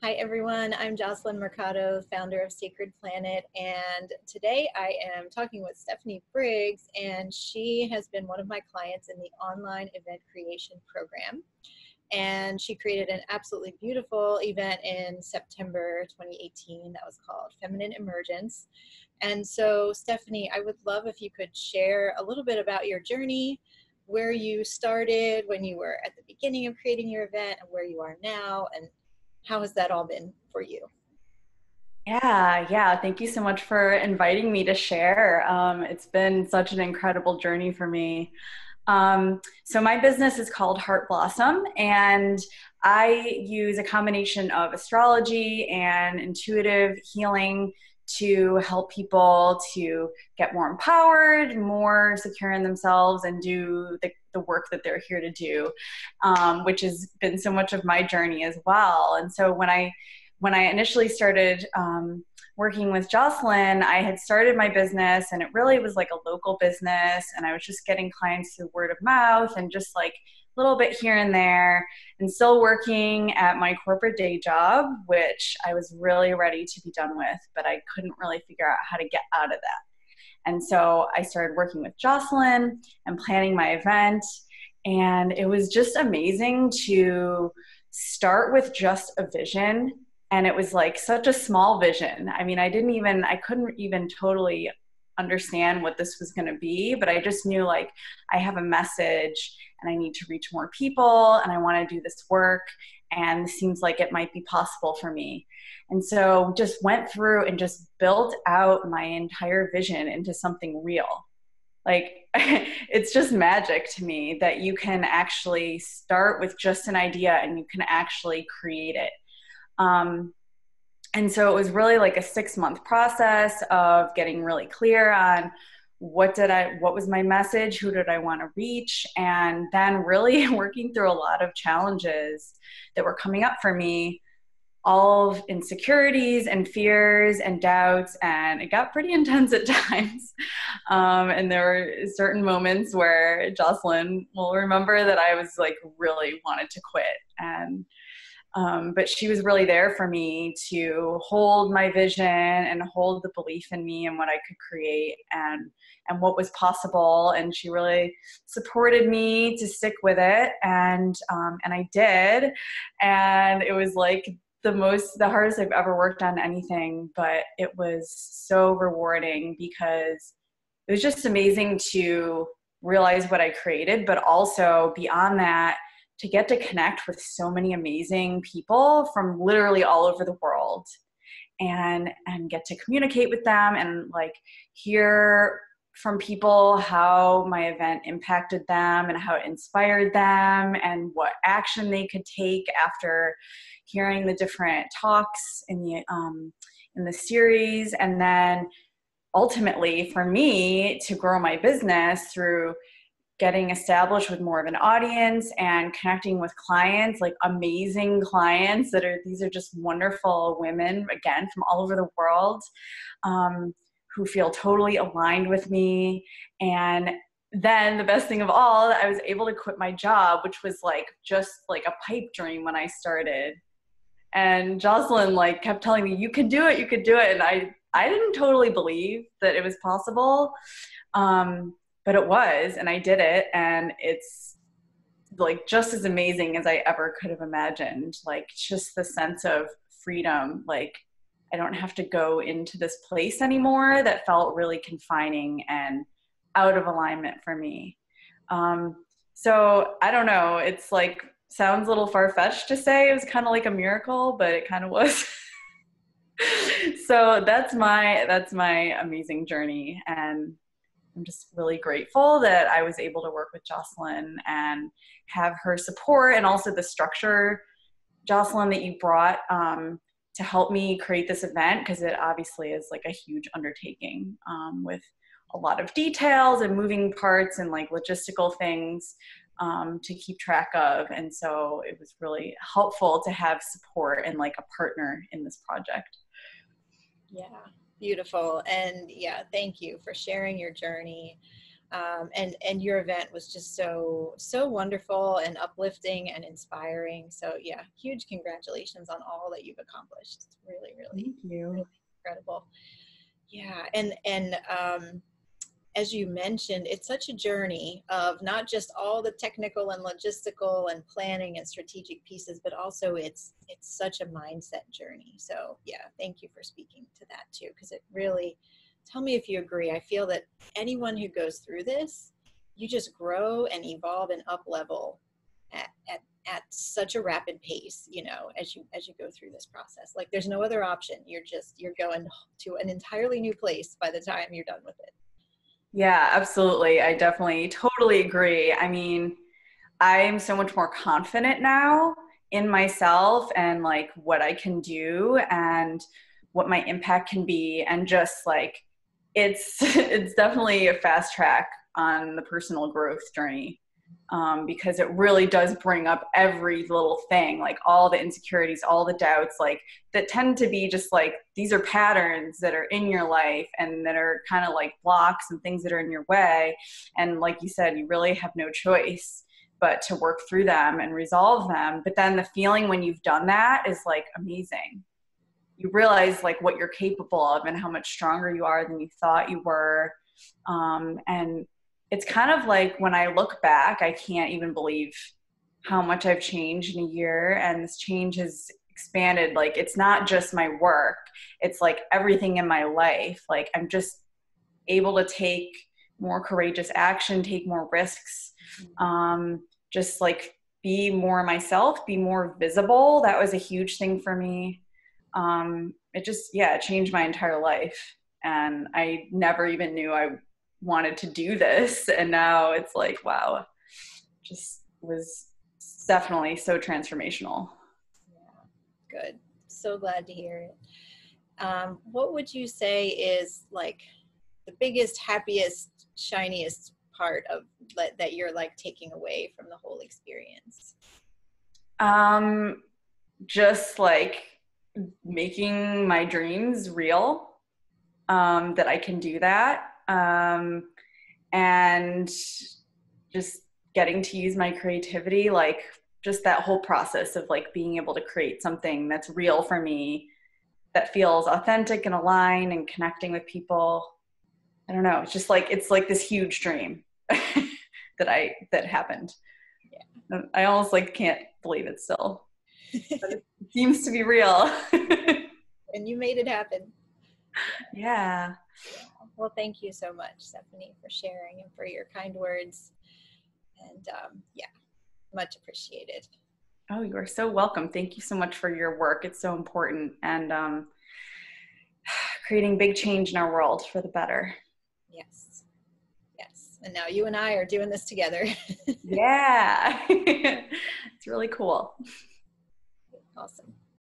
Hi everyone, I'm Jocelyn Mercado, founder of Sacred Planet, and today I am talking with Stephanie Briggs, and she has been one of my clients in the online event creation program. And she created an absolutely beautiful event in September 2018 that was called Feminine Emergence. And so, Stephanie, I would love if you could share a little bit about your journey, where you started when you were at the beginning of creating your event, and where you are now, and how has that all been for you? Yeah. Thank you so much for inviting me to share. It's been such an incredible journey for me. So my business is called Heart Blossom, and I use a combination of astrology and intuitive healing to help people to get more empowered, more secure in themselves, and do the work that they're here to do, which has been so much of my journey as well. And so when I initially started working with Jocelyn, I had started my business and it really was like a local business, and I was just getting clients through word of mouth and just like a little bit here and there, and still working at my corporate day job, which I was really ready to be done with, but I couldn't really figure out how to get out of that. And so I started working with Jocelyn and planning my event, and it was just amazing to start with just a vision. And it was like such a small vision. I mean, I couldn't even totally understand what this was going to be, but I just knew like I have a message and I need to reach more people and I want to do this work. And this seems like it might be possible for me. And so just went through and just built out my entire vision into something real. Like it's just magic to me that you can actually start with just an idea and you can actually create it. Um, and so it was really like a 6 month process of getting really clear on what was my message, who did I want to reach, and then really working through a lot of challenges that were coming up for me, all of insecurities and fears and doubts, and it got pretty intense at times. And there were certain moments where Jocelyn will remember that I was like really wanted to quit, and but she was really there for me to hold my vision and hold the belief in me and what I could create and what was possible. And she really supported me to stick with it, and I did. And it was like the hardest I've ever worked on anything, but it was so rewarding because it was just amazing to realize what I created, but also beyond that, to get to connect with so many amazing people from literally all over the world and get to communicate with them and like hear from people how my event impacted them and how it inspired them and what action they could take after hearing the different talks in the series. And then ultimately for me to grow my business through getting established with more of an audience and connecting with clients, like amazing clients these are just wonderful women, again, from all over the world, who feel totally aligned with me. And then the best thing of all, I was able to quit my job, which was like just like a pipe dream when I started. And Jocelyn like kept telling me, you could do it, you could do it. And I didn't totally believe that it was possible. But it was, and I did it, and it's like just as amazing as I ever could have imagined. Like just the sense of freedom, like I don't have to go into this place anymore that felt really confining and out of alignment for me. So I don't know, it's like sounds a little far-fetched to say it was kind of like a miracle, but it kind of was. So that's my amazing journey, and I'm just really grateful that I was able to work with Jocelyn and have her support, and also the structure, Jocelyn, that you brought to help me create this event, because it obviously is like a huge undertaking with a lot of details and moving parts and like logistical things to keep track of. And so it was really helpful to have support and like a partner in this project. Yeah, beautiful. And yeah, thank you for sharing your journey. And your event was just so wonderful and uplifting and inspiring. So yeah, huge congratulations on all that you've accomplished. It's really, really, Thank you. really incredible. Yeah, and as you mentioned, it's such a journey of not just all the technical and logistical and planning and strategic pieces, but also it's such a mindset journey. So yeah, thank you for speaking to that too, because it really, tell me if you agree. I feel that anyone who goes through this, you just grow and evolve and up level at such a rapid pace, you know, as you go through this process. Like there's no other option. You're going to an entirely new place by the time you're done with it. Yeah, absolutely. I definitely totally agree. I mean, I'm so much more confident now in myself and like what I can do and what my impact can be. And just like, it's definitely a fast track on the personal growth journey. Because it really does bring up every little thing, like all the insecurities, all the doubts, like that tend to be just like, these are patterns that are in your life and that are kind of like blocks and things that are in your way. And like you said, you really have no choice but to work through them and resolve them. But then the feeling when you've done that is like amazing. You realize like what you're capable of and how much stronger you are than you thought you were. And it's kind of like when I look back, I can't even believe how much I've changed in a year. And this change has expanded. Like, it's not just my work, it's like everything in my life. Like, I'm just able to take more courageous action, take more risks, just like be more myself, be more visible. That was a huge thing for me. It just, yeah, it changed my entire life. And I never even knew I wanted to do this. And now it's like, wow, just was definitely so transformational. Yeah, good. So glad to hear it. What would you say is like the biggest, happiest, shiniest part of that you're like taking away from the whole experience? Just like making my dreams real, that I can do that. And just getting to use my creativity, like just that whole process of like being able to create something that's real for me, that feels authentic and aligned and connecting with people. I don't know. It's just like, it's like this huge dream that happened. Yeah. I almost like can't believe it still. But it seems to be real. And you made it happen. Yeah. Well, thank you so much, Stephanie, for sharing and for your kind words. And yeah, much appreciated. Oh, you are so welcome. Thank you so much for your work. It's so important, and creating big change in our world for the better. Yes. Yes. And now you and I are doing this together. Yeah. It's really cool. Awesome.